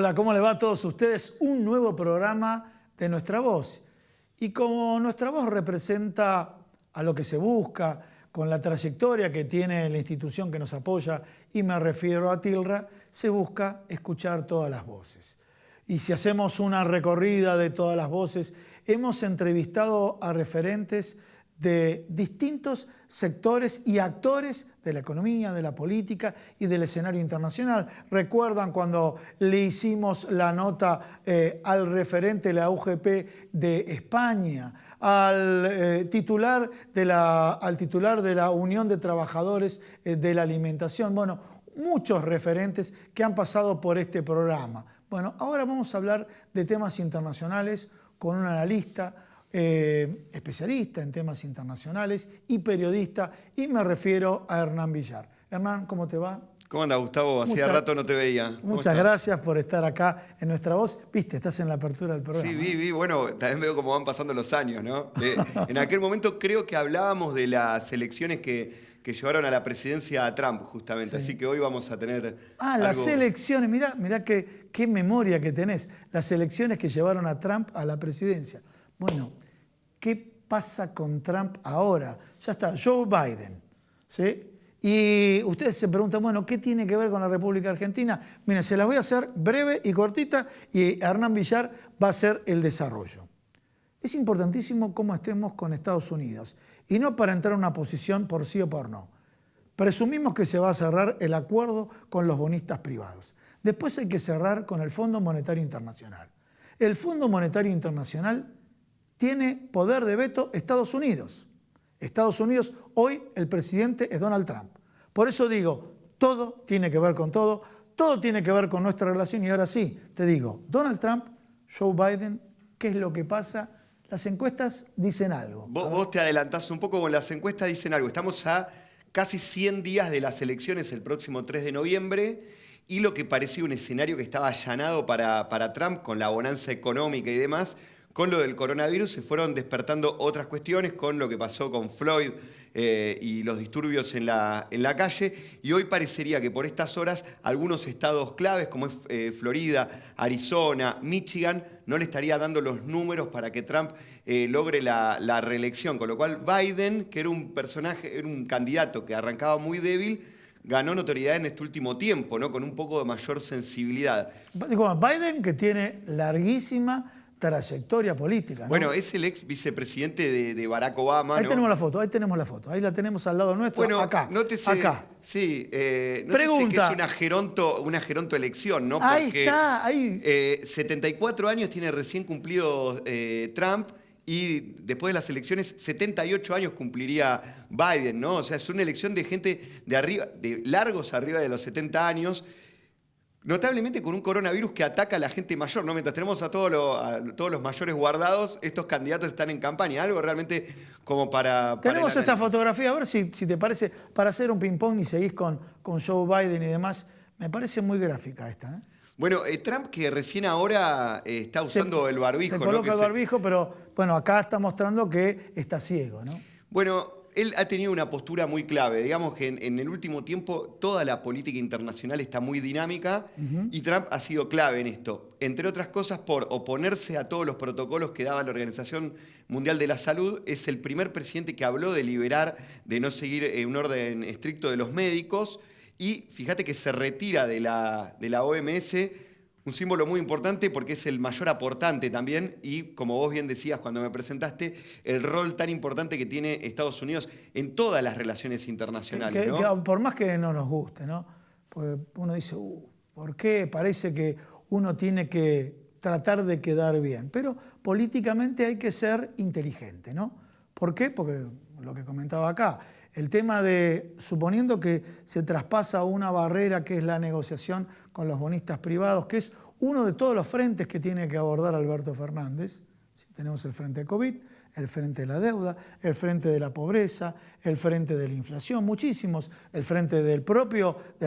Hola, ¿cómo le va a todos ustedes? Un nuevo programa de Nuestra Voz. Y como Nuestra Voz representa a lo que se busca, con la trayectoria que tiene la institución que nos apoya, y me refiero a TILRA, se busca escuchar todas las voces. Y si hacemos una recorrida de todas las voces, hemos entrevistado a referentes de distintos sectores y actores de la economía, de la política y del escenario internacional. ¿Recuerdan cuando le hicimos la nota al referente de la UGP de España, al titular de la Unión de Trabajadores de la Alimentación? Bueno, muchos referentes que han pasado por este programa. Bueno, ahora vamos a hablar de temas internacionales con un analista, especialista en temas internacionales y periodista, y me refiero a Hernán Villar. Hernán, ¿cómo te va? ¿Cómo anda, Gustavo? Hacía rato no te veía. Muchas gracias por estar acá en Nuestra Voz. Viste, estás en la apertura del programa. Sí, vi. Bueno, también veo cómo van pasando los años, ¿no? En aquel momento creo que hablábamos de las elecciones que llevaron a la presidencia a Trump, justamente. Sí. Así que hoy vamos a tener las elecciones. Mirá qué memoria que tenés. Las elecciones que llevaron a Trump a la presidencia. Bueno, ¿qué pasa con Trump ahora? Ya está, Joe Biden, ¿sí? Y ustedes se preguntan, bueno, ¿qué tiene que ver con la República Argentina? Miren, se las voy a hacer breve y cortita, y Hernán Villar va a hacer el desarrollo. Es importantísimo cómo estemos con Estados Unidos, y no para entrar en una posición por sí o por no. Presumimos que se va a cerrar el acuerdo con los bonistas privados. Después hay que cerrar con el Fondo Monetario Internacional. El Fondo Monetario Internacional tiene poder de veto Estados Unidos. Estados Unidos, hoy el presidente es Donald Trump. Por eso digo, todo tiene que ver con todo, todo tiene que ver con nuestra relación. Y ahora sí, te digo, Donald Trump, Joe Biden, ¿qué es lo que pasa? Las encuestas dicen algo. Vos te adelantás un poco con las encuestas, dicen algo. Estamos a casi 100 días de las elecciones el próximo 3 de noviembre y lo que parecía un escenario que estaba allanado para Trump con la bonanza económica y demás. Con lo del coronavirus se fueron despertando otras cuestiones, con lo que pasó con Floyd y los disturbios en la calle. Y hoy parecería que por estas horas algunos estados claves, como es Florida, Arizona, Michigan, no le estaría dando los números para que Trump logre la reelección. Con lo cual Biden, que era un candidato que arrancaba muy débil, ganó notoriedad en este último tiempo, ¿no? Con un poco de mayor sensibilidad. Biden, que tiene larguísima trayectoria política, ¿no? Bueno, es el ex vicepresidente de Barack Obama, ahí ¿no? tenemos la foto, ahí la tenemos al lado nuestro, bueno, acá. Nótese, acá. Sí, Pregunta. Que es una geronto elección, ¿no? Ahí porque, está, ahí. 74 años tiene recién cumplido Trump, y después de las elecciones 78 años cumpliría Biden, ¿no? O sea, es una elección de gente de largos arriba de los 70 años. Notablemente con un coronavirus que ataca a la gente mayor, ¿no? Mientras tenemos a todos los mayores guardados, estos candidatos están en campaña. Algo realmente como para tenemos esta fotografía, a ver si te parece, para hacer un ping-pong y seguís con Joe Biden y demás. Me parece muy gráfica esta, ¿eh? Bueno, Trump, que recién ahora está usando el barbijo. Se coloca el barbijo, pero bueno, acá está mostrando que está ciego, ¿no? Bueno, él ha tenido una postura muy clave. Digamos que en el último tiempo toda la política internacional está muy dinámica y Trump ha sido clave en esto. Entre otras cosas por oponerse a todos los protocolos que daba la Organización Mundial de la Salud. Es el primer presidente que habló de de no seguir un orden estricto de los médicos. Y fíjate que se retira de la OMS, un símbolo muy importante porque es el mayor aportante también, y como vos bien decías cuando me presentaste, el rol tan importante que tiene Estados Unidos en todas las relaciones internacionales, ¿no? Que por más que no nos guste, ¿no? Pues uno dice, ¿por qué? Parece que uno tiene que tratar de quedar bien, pero políticamente hay que ser inteligente, ¿no? ¿Por qué? Porque lo que comentaba acá, el tema de, suponiendo que se traspasa una barrera que es la negociación con los bonistas privados, que es uno de todos los frentes que tiene que abordar Alberto Fernández. Tenemos el frente de COVID, el frente de la deuda, el frente de la pobreza, el frente de la inflación, muchísimos, el frente de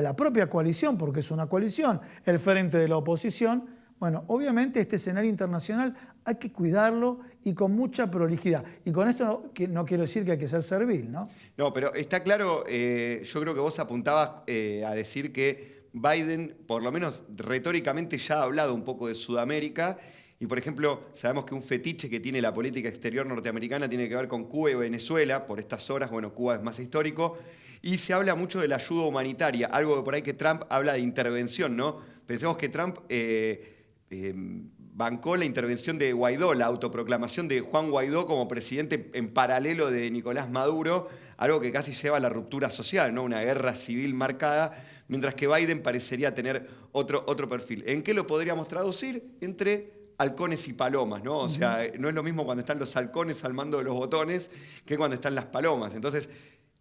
la propia coalición, porque es una coalición, el frente de la oposición. Bueno, obviamente este escenario internacional hay que cuidarlo y con mucha prolijidad. Y con esto no quiero decir que hay que ser servil, ¿no? No, pero está claro, yo creo que vos apuntabas a decir que Biden, por lo menos retóricamente, ya ha hablado un poco de Sudamérica. Y, por ejemplo, sabemos que un fetiche que tiene la política exterior norteamericana tiene que ver con Cuba y Venezuela. Por estas horas, bueno, Cuba es más histórico. Y se habla mucho de la ayuda humanitaria, algo que por ahí que Trump habla de intervención, ¿no? Pensemos que Trump bancó la intervención de Guaidó, la autoproclamación de Juan Guaidó como presidente en paralelo de Nicolás Maduro, algo que casi lleva a la ruptura social, ¿no? Una guerra civil marcada, mientras que Biden parecería tener otro perfil. ¿En qué lo podríamos traducir? Entre halcones y palomas, ¿no? O sea, no es lo mismo cuando están los halcones al mando de los botones que cuando están las palomas. Entonces,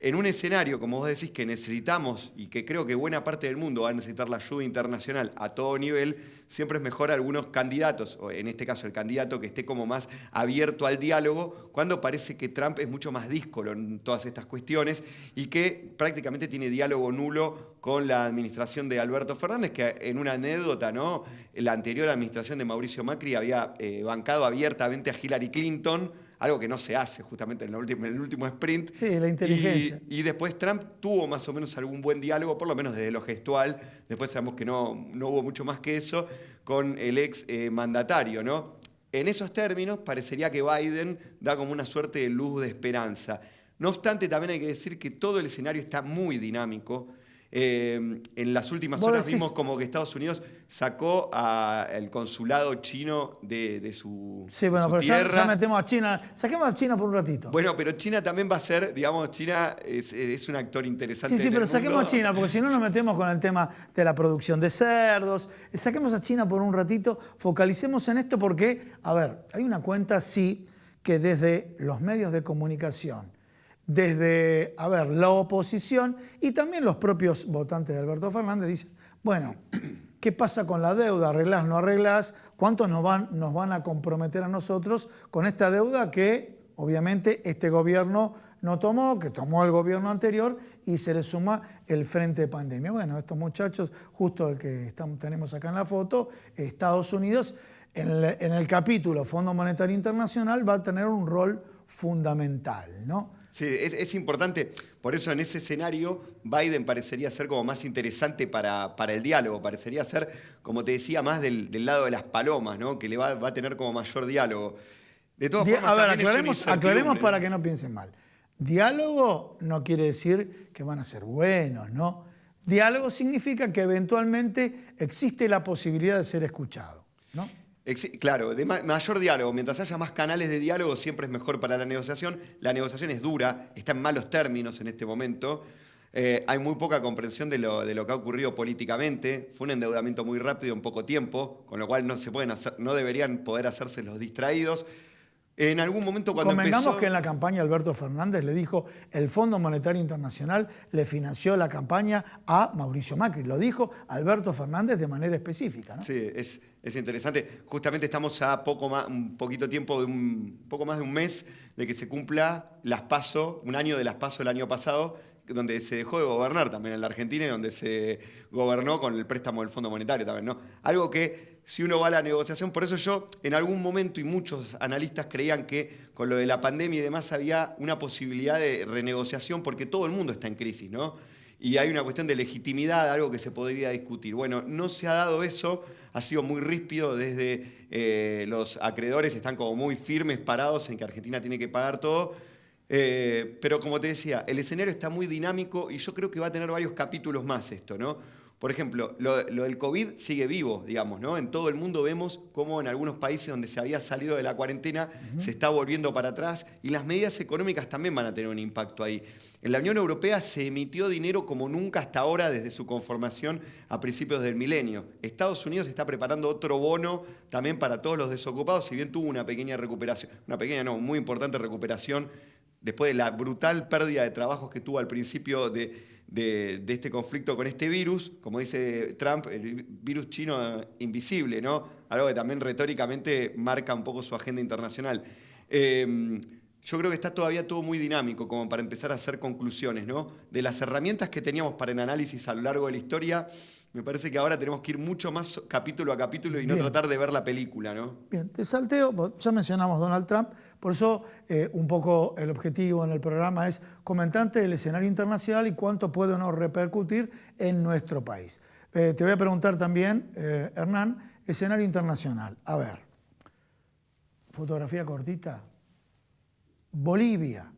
en un escenario, como vos decís, que necesitamos y que creo que buena parte del mundo va a necesitar la ayuda internacional a todo nivel, siempre es mejor algunos candidatos, o en este caso el candidato que esté como más abierto al diálogo, cuando parece que Trump es mucho más díscolo en todas estas cuestiones y que prácticamente tiene diálogo nulo con la administración de Alberto Fernández, que en una anécdota, ¿no? La anterior administración de Mauricio Macri había bancado abiertamente a Hillary Clinton, algo que no se hace justamente en el último sprint. Sí, la inteligencia. Y después Trump tuvo más o menos algún buen diálogo, por lo menos desde lo gestual. Después sabemos que no hubo mucho más que eso con el ex mandatario, ¿no? En esos términos parecería que Biden da como una suerte de luz de esperanza. No obstante, también hay que decir que todo el escenario está muy dinámico. En las últimas horas vimos como que Estados Unidos sacó al consulado chino de su, sí, bueno, su pero tierra. ya metemos a China. Saquemos a China por un ratito. Bueno, pero China también va a ser, digamos, China es un actor interesante. Sí, pero saquemos a China, porque si no nos metemos con el tema de la producción de cerdos. Saquemos a China por un ratito, focalicemos en esto porque, a ver, hay una cuenta, sí, que desde los medios de comunicación, desde, a ver, la oposición y también los propios votantes de Alberto Fernández dicen, bueno, ¿qué pasa con la deuda? ¿Arreglás, no arreglás? ¿Cuánto nos van a comprometer a nosotros con esta deuda que obviamente este gobierno no tomó, que tomó el gobierno anterior y se le suma el frente de pandemia? Bueno, estos muchachos, justo el que tenemos acá en la foto, Estados Unidos, en el capítulo Fondo Monetario Internacional va a tener un rol fundamental, ¿no? Sí, es importante. Por eso en ese escenario Biden parecería ser como más interesante para el diálogo. Parecería ser, como te decía, más del lado de las palomas, ¿no? Que le va a tener como mayor diálogo. De todas formas, a ver, también aclaremos para que no piensen mal. Diálogo no quiere decir que van a ser buenos, ¿no? Diálogo significa que eventualmente existe la posibilidad de ser escuchado, ¿no? Claro, de mayor diálogo. Mientras haya más canales de diálogo, siempre es mejor para la negociación. La negociación es dura, está en malos términos en este momento. Hay muy poca comprensión de lo que ha ocurrido políticamente. Fue un endeudamiento muy rápido en poco tiempo, con lo cual no deberían poder hacerse los distraídos. En algún momento cuando Convengamos que en la campaña Alberto Fernández le dijo el Fondo Monetario Internacional le financió la campaña a Mauricio Macri. Lo dijo Alberto Fernández de manera específica, ¿no? Sí, es interesante. Justamente estamos a poco más de un mes de que se cumpla las PASO, un año de las PASO el año pasado, donde se dejó de gobernar también en la Argentina y donde se gobernó con el préstamo del Fondo Monetario también, ¿no? Algo que, si uno va a la negociación, por eso yo en algún momento, y muchos analistas creían que con lo de la pandemia y demás había una posibilidad de renegociación porque todo el mundo está en crisis, ¿no? Y hay una cuestión de legitimidad, algo que se podría discutir. Bueno, no se ha dado eso, ha sido muy ríspido desde los acreedores, están como muy firmes, parados en que Argentina tiene que pagar todo. Pero como te decía, el escenario está muy dinámico y yo creo que va a tener varios capítulos más esto, ¿no? Por ejemplo, lo del COVID sigue vivo, digamos, ¿no? En todo el mundo vemos cómo en algunos países donde se había salido de la cuarentena se está volviendo para atrás y las medidas económicas también van a tener un impacto ahí. En la Unión Europea se emitió dinero como nunca hasta ahora desde su conformación a principios del milenio. Estados Unidos está preparando otro bono también para todos los desocupados, si bien tuvo una pequeña recuperación, muy importante recuperación después de la brutal pérdida de trabajos que tuvo al principio de este conflicto con este virus, como dice Trump, el virus chino invisible, ¿no? Algo que también retóricamente marca un poco su agenda internacional. Yo creo que está todavía todo muy dinámico como para empezar a hacer conclusiones, ¿no? De las herramientas que teníamos para el análisis a lo largo de la historia, me parece que ahora tenemos que ir mucho más capítulo a capítulo y no tratar de ver la película, ¿no? Bien, te salteo, ya mencionamos Donald Trump, por eso un poco el objetivo en el programa es comentante del escenario internacional y cuánto puede o no repercutir en nuestro país. Te voy a preguntar también, Hernán, escenario internacional. A ver, fotografía cortita. Bolivia.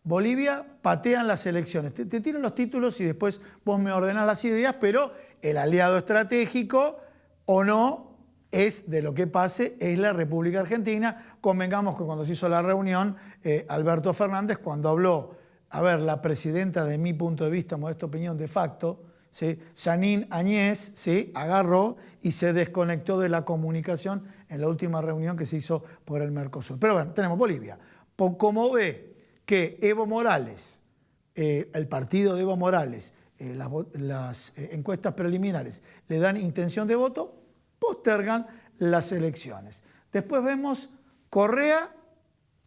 Bolivia patean las elecciones. Te tiro los títulos y después vos me ordenás las ideas, pero el aliado estratégico o no es de lo que pase, es la República Argentina. Convengamos que cuando se hizo la reunión, Alberto Fernández, cuando habló, a ver, la presidenta, de mi punto de vista, modesta opinión, de facto, ¿sí? Jeanine Áñez, ¿sí? Agarró y se desconectó de la comunicación en la última reunión que se hizo por el Mercosur. Pero bueno, tenemos Bolivia. Como ve que Evo Morales, el partido de Evo Morales, las encuestas preliminares le dan intención de voto, postergan las elecciones. Después vemos Correa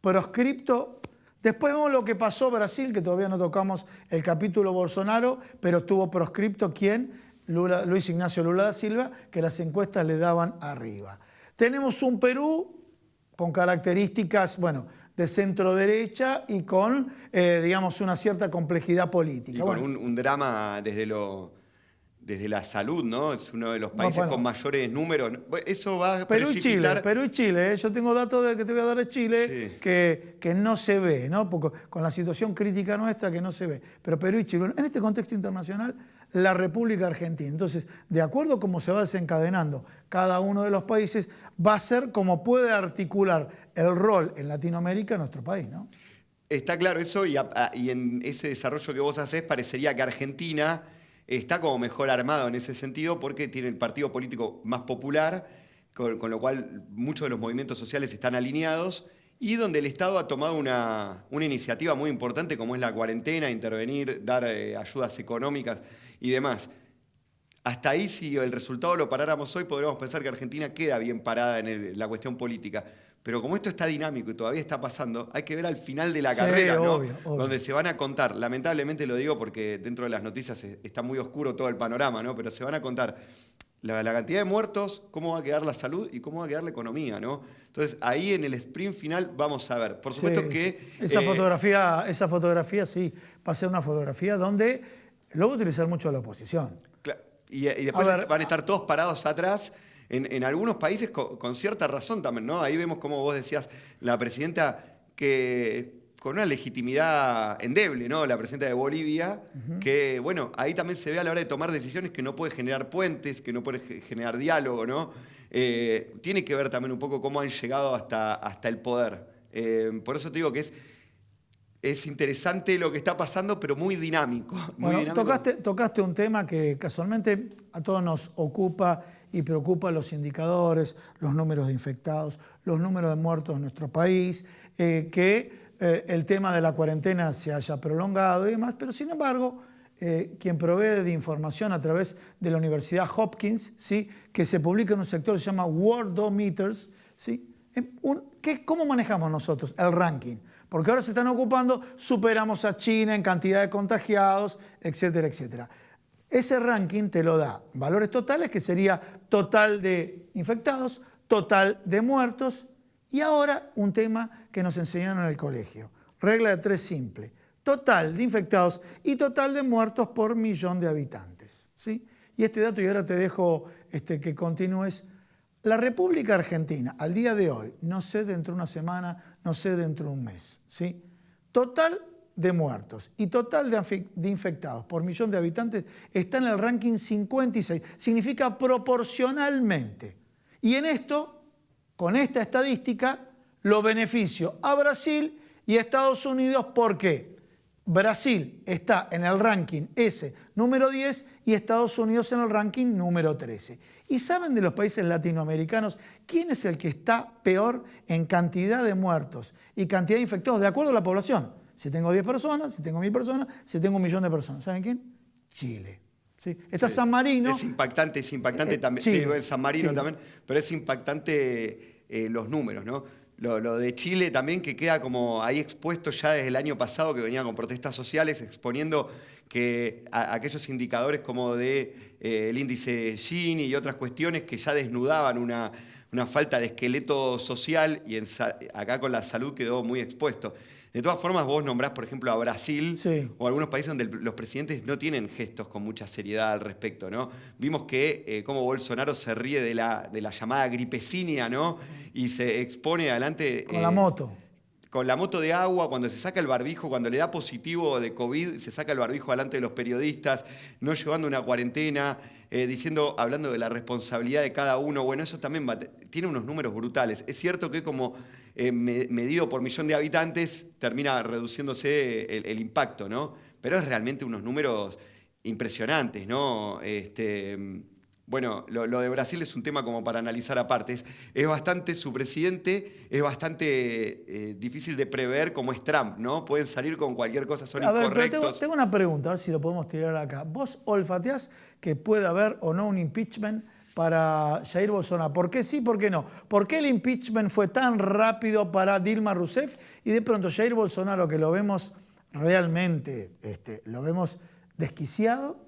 proscripto. Después vemos lo que pasó en Brasil, que todavía no tocamos el capítulo Bolsonaro, pero estuvo proscripto ¿quién? Luis Ignacio Lula da Silva, que las encuestas le daban arriba. Tenemos un Perú con características, bueno, de centro derecha y con, digamos, una cierta complejidad política. Y con un drama desde la salud, ¿no? Es uno de los países con mayores números. Eso va a precipitar... Perú y Chile. Yo tengo datos que te voy a dar de Chile, sí, que no se ve, ¿no? Porque con la situación crítica nuestra que no se ve. Pero Perú y Chile. Bueno, en este contexto internacional, la República Argentina. Entonces, de acuerdo a cómo se va desencadenando cada uno de los países, va a ser como puede articular el rol en Latinoamérica nuestro país, ¿no? Está claro eso, y en ese desarrollo que vos hacés parecería que Argentina está como mejor armado en ese sentido porque tiene el partido político más popular, con lo cual muchos de los movimientos sociales están alineados, y donde el Estado ha tomado una iniciativa muy importante como es la cuarentena, intervenir, dar ayudas económicas y demás. Hasta ahí, si el resultado lo paráramos hoy, podríamos pensar que Argentina queda bien parada en la cuestión política. Pero como esto está dinámico y todavía está pasando, hay que ver al final de la carrera, ¿no? Obvio. Donde se van a contar, lamentablemente lo digo porque dentro de las noticias está muy oscuro todo el panorama, ¿no? Pero se van a contar la cantidad de muertos, cómo va a quedar la salud y cómo va a quedar la economía, ¿no? Entonces ahí en el sprint final vamos a ver. Por supuesto que... Esa fotografía sí, va a ser una fotografía donde lo va a utilizar mucho la oposición. Y después van a estar todos parados atrás. En algunos países con cierta razón también, ¿no? Ahí vemos, como vos decías, la presidenta que con una legitimidad endeble, ¿no? La presidenta de Bolivia, que, bueno, ahí también se ve a la hora de tomar decisiones que no puede generar puentes, que no puede generar diálogo, ¿no? Tiene que ver también un poco cómo han llegado hasta el poder. Por eso te digo que es interesante lo que está pasando, pero muy dinámico. Tocaste un tema que casualmente a todos nos ocupa y preocupa: los indicadores, los números de infectados, los números de muertos en nuestro país, el tema de la cuarentena se haya prolongado y demás, pero sin embargo, quien provee de información a través de la Universidad Hopkins, ¿sí? Que se publica en un sector que se llama Worldometers, ¿sí? ¿Cómo manejamos nosotros el ranking? Porque ahora se están ocupando, superamos a China en cantidad de contagiados, etcétera, etcétera. Ese ranking te lo da valores totales, que sería total de infectados, total de muertos, y ahora un tema que nos enseñaron en el colegio. Regla de 3 simple: total de infectados y total de muertos por millón de habitantes, ¿sí? Y este dato, y ahora te dejo que continúes. La República Argentina, al día de hoy, no sé dentro de una semana, no sé dentro de un mes, ¿sí? Total de muertos y total de infectados por millón de habitantes está en el ranking 56. Significa proporcionalmente. Y en esto, con esta estadística, lo beneficio a Brasil y a Estados Unidos. ¿Por qué? Brasil está en el ranking número 10 y Estados Unidos en el ranking número 13. ¿Y saben de los países latinoamericanos quién es el que está peor en cantidad de muertos y cantidad de infectados de acuerdo a la población? Si tengo 10 personas, si tengo 1000 personas, si tengo 1 millón de personas. ¿Saben quién? Chile. ¿Sí? Está San Marino. Es impactante también. Chile, sí, San Marino Chile. También, pero es impactante los números, ¿no? Lo de Chile también, que queda como ahí expuesto ya desde el año pasado, que venía con protestas sociales, exponiendo que aquellos indicadores como el índice Gini y otras cuestiones que ya desnudaban una una falta de esqueleto social y acá con la salud quedó muy expuesto. De todas formas, vos nombrás, por ejemplo, a Brasil o algunos países donde los presidentes no tienen gestos con mucha seriedad al respecto, ¿no? Vimos que como Bolsonaro se ríe de la llamada gripecinia, ¿no? Y se expone adelante... Con la moto. Con la moto de agua, cuando se saca el barbijo, cuando le da positivo de COVID, se saca el barbijo delante de los periodistas, no llevando una cuarentena, hablando de la responsabilidad de cada uno. Bueno, eso también tiene unos números brutales. Es cierto que como medido por millón de habitantes termina reduciéndose el impacto, ¿no? Pero es realmente unos números impresionantes, ¿no? Bueno, lo de Brasil es un tema como para analizar aparte. Es bastante, su presidente es bastante difícil de prever como es Trump, ¿no? Pueden salir con cualquier cosa, son incorrectos. Pero tengo una pregunta, a ver si lo podemos tirar acá. ¿Vos olfateás que puede haber o no un impeachment para Jair Bolsonaro? ¿Por qué sí, por qué no? ¿Por qué el impeachment fue tan rápido para Dilma Rousseff y de pronto Jair Bolsonaro, que lo vemos realmente, lo vemos desquiciado?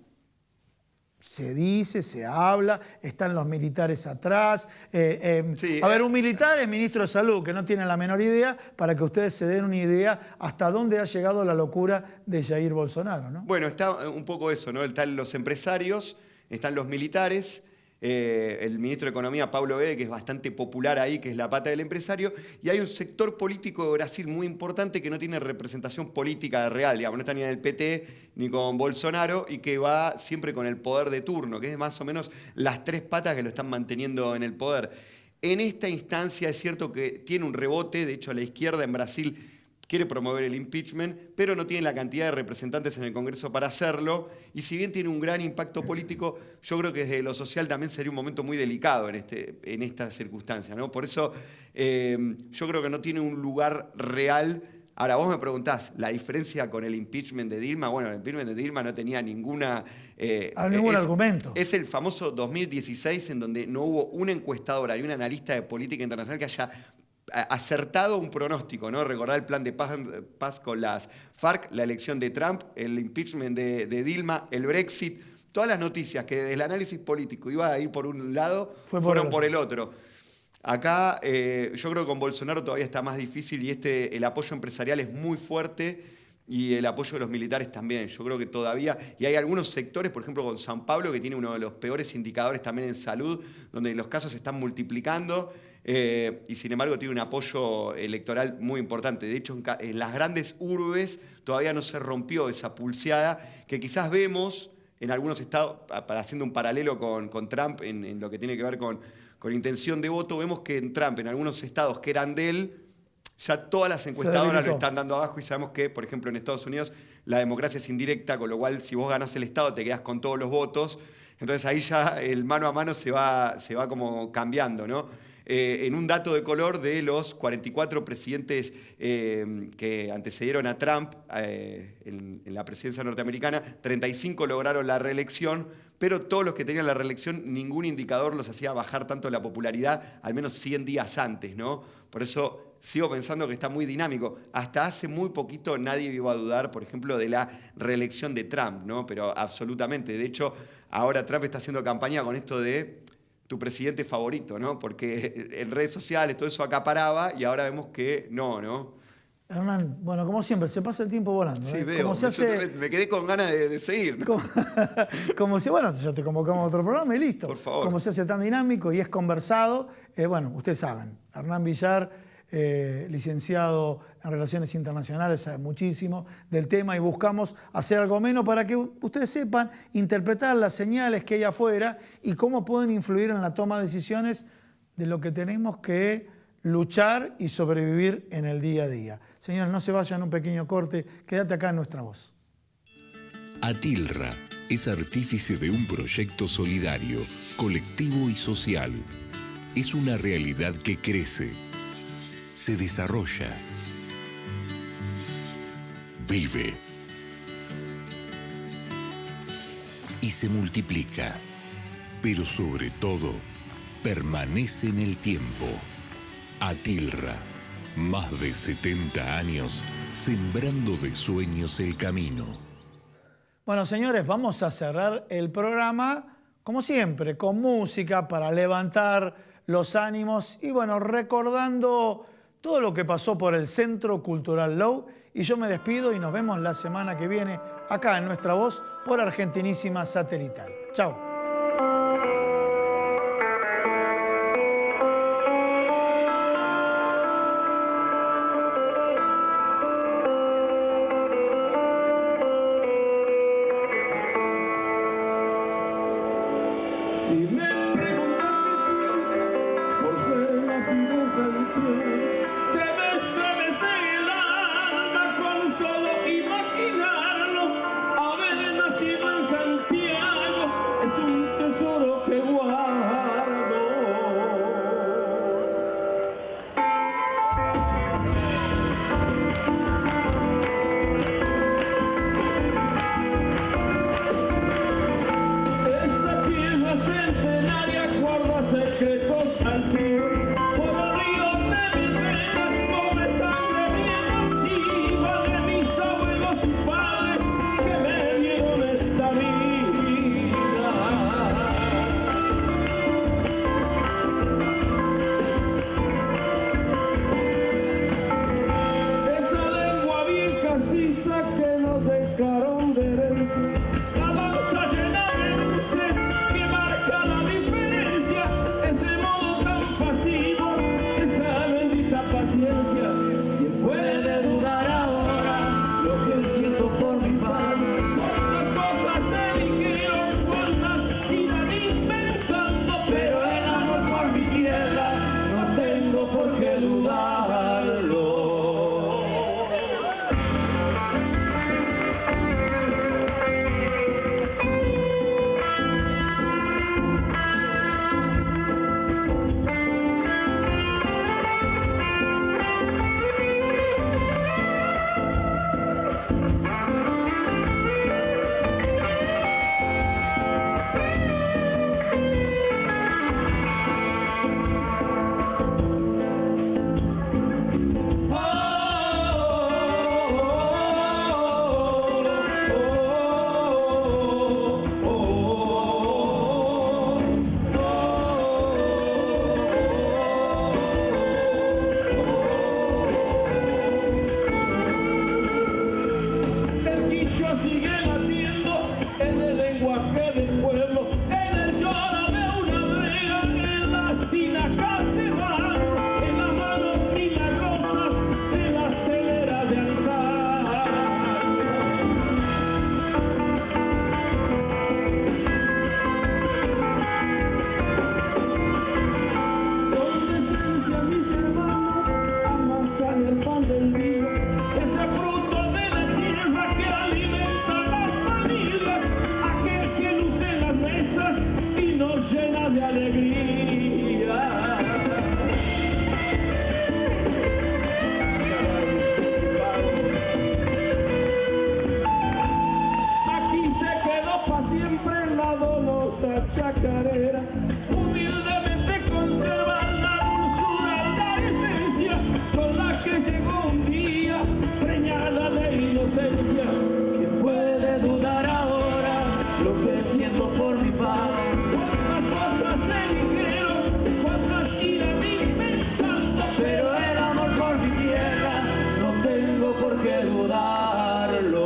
Se dice, se habla, están los militares atrás. Un militar es ministro de Salud, que no tiene la menor idea, para que ustedes se den una idea hasta dónde ha llegado la locura de Jair Bolsonaro, ¿no? Bueno, está un poco eso, ¿no? Están los empresarios, están los militares, el ministro de Economía, Paulo Guedes, que es bastante popular ahí, que es la pata del empresario, y hay un sector político de Brasil muy importante que no tiene representación política real, digamos, no está ni en el PT ni con Bolsonaro, y que va siempre con el poder de turno, que es más o menos las tres patas que lo están manteniendo en el poder. En esta instancia es cierto que tiene un rebote, de hecho la izquierda en Brasil quiere promover el impeachment, pero no tiene la cantidad de representantes en el Congreso para hacerlo, y si bien tiene un gran impacto político, yo creo que desde lo social también sería un momento muy delicado en esta circunstancia, ¿no? Por eso yo creo que no tiene un lugar real. Ahora, vos me preguntás, ¿la diferencia con el impeachment de Dilma? Bueno, el impeachment de Dilma no tenía ningún argumento. Es el famoso 2016 en donde no hubo una encuestadora y un analista de política internacional que haya acertado un pronóstico, ¿no? Recordar el plan de paz con las FARC, la elección de Trump, el impeachment de Dilma, el Brexit, todas las noticias que desde el análisis político iba a ir por un lado, fueron por el otro. Acá yo creo que con Bolsonaro todavía está más difícil y el apoyo empresarial es muy fuerte y el apoyo de los militares también. Yo creo que todavía, y hay algunos sectores, por ejemplo con San Pablo, que tiene uno de los peores indicadores también en salud, donde los casos se están multiplicando. Y sin embargo tiene un apoyo electoral muy importante. De hecho, en las grandes urbes todavía no se rompió esa pulseada que quizás vemos en algunos estados, haciendo un paralelo con Trump en lo que tiene que ver con intención de voto, vemos que en Trump, en algunos estados que eran de él, ya todas las encuestadoras lo están dando abajo y sabemos que, por ejemplo, en Estados Unidos la democracia es indirecta, con lo cual si vos ganás el estado te quedás con todos los votos. Entonces ahí ya el mano a mano se va como cambiando, ¿no? En un dato de color, de los 44 presidentes que antecedieron a Trump en la presidencia norteamericana, 35 lograron la reelección, pero todos los que tenían la reelección, ningún indicador los hacía bajar tanto la popularidad, al menos 100 días antes, ¿no? Por eso sigo pensando que está muy dinámico. Hasta hace muy poquito nadie iba a dudar, por ejemplo, de la reelección de Trump, ¿no? Pero absolutamente. De hecho, ahora Trump está haciendo campaña con esto de tu presidente favorito, ¿no? Porque en redes sociales todo eso acaparaba y ahora vemos que no. Hernán, bueno, como siempre, se pasa el tiempo volando. Sí, veo. Me quedé con ganas de seguir, ¿no? Como si, bueno, ya te convocamos a otro programa y listo. Por favor. Como se hace tan dinámico y es conversado, bueno, ustedes saben, Hernán Villar, licenciado en Relaciones Internacionales, sabe muchísimo del tema y buscamos hacer algo menos para que ustedes sepan interpretar las señales que hay afuera y cómo pueden influir en la toma de decisiones de lo que tenemos que luchar y sobrevivir en el día a día. Señores, no se vayan, un pequeño corte, quédate acá en Nuestra Voz. Atilra es artífice de un proyecto solidario, colectivo y social. Es una realidad que crece, se desarrolla, vive y se multiplica, pero sobre todo permanece en el tiempo. Atilra, más de 70 años sembrando de sueños el camino. Bueno, señores, vamos a cerrar el programa, como siempre, con música para levantar los ánimos y bueno, recordando todo lo que pasó por el Centro Cultural Low. Y yo me despido y nos vemos la semana que viene acá en Nuestra Voz por Argentinísima Satelital. Chao. Si me preguntan qué siento por ser nacido en Santiago, se me estremece el alma con solo imaginarlo. Haber nacido en Santiago es un tesoro que guardo. Esta tierra centenaria guarda secretos antiguos. Por el río de mis venas corre sangre bien antigua de mis abuelos y padres que me dieron esta vida. Esa lengua bien castiza que nos dejaron de herencia, la danza llena de luces que marca la diferencia, ese modo tan pasivo, esa bendita paciencia. ¿Quién puede dudar ahora lo que siento por mi padre? Cuántas cosas se dijeron, cuántas irán inventando, pero el amor por mi tierra no tengo por qué dudarlo. El quichua sigue latiendo en el lenguaje del pueblo, en el lloro de una brega, en las tinajas de barro, en las manos milagrosas de las teleras de antaño. Con decencia mis hermanos amasan el pan del día, ese fruto de la tierra que alimenta a las familias, aquel que luce en las mesas y nos llena de alegría. Aquí se quedó para siempre la donosa chacarera, humildemente conserva la dulzura, la esencia con la que llegó un día preñada de inocencia. ¿Quién puede dudar ahora lo que siento por mi padre? Cuántas cosas se dijeron, cuántas irán inventando, pero el amor por mi tierra no tengo por qué dudarlo.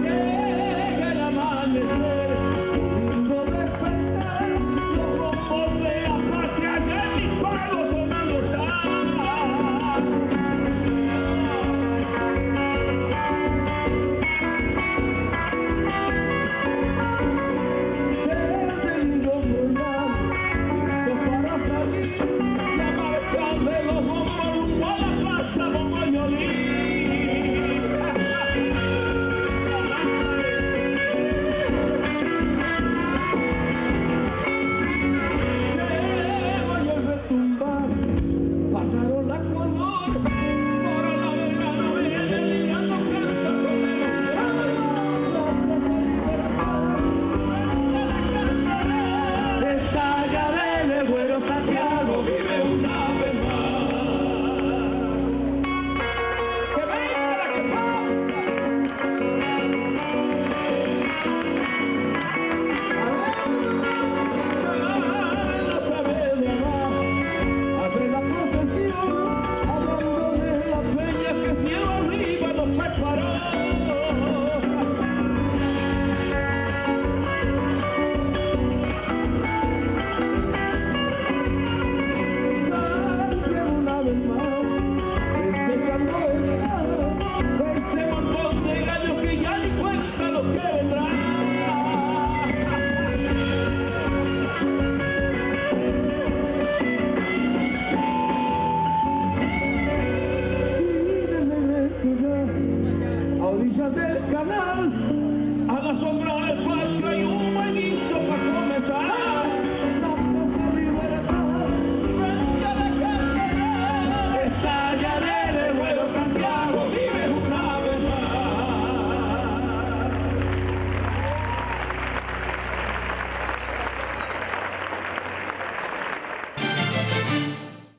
Llega el amanecer, lindo despertar, los bombos de la patria y el disparo sonando están. Desde el lindo programa, listos para salir, la marcha de los bombos rumbo a la plaza Bombay.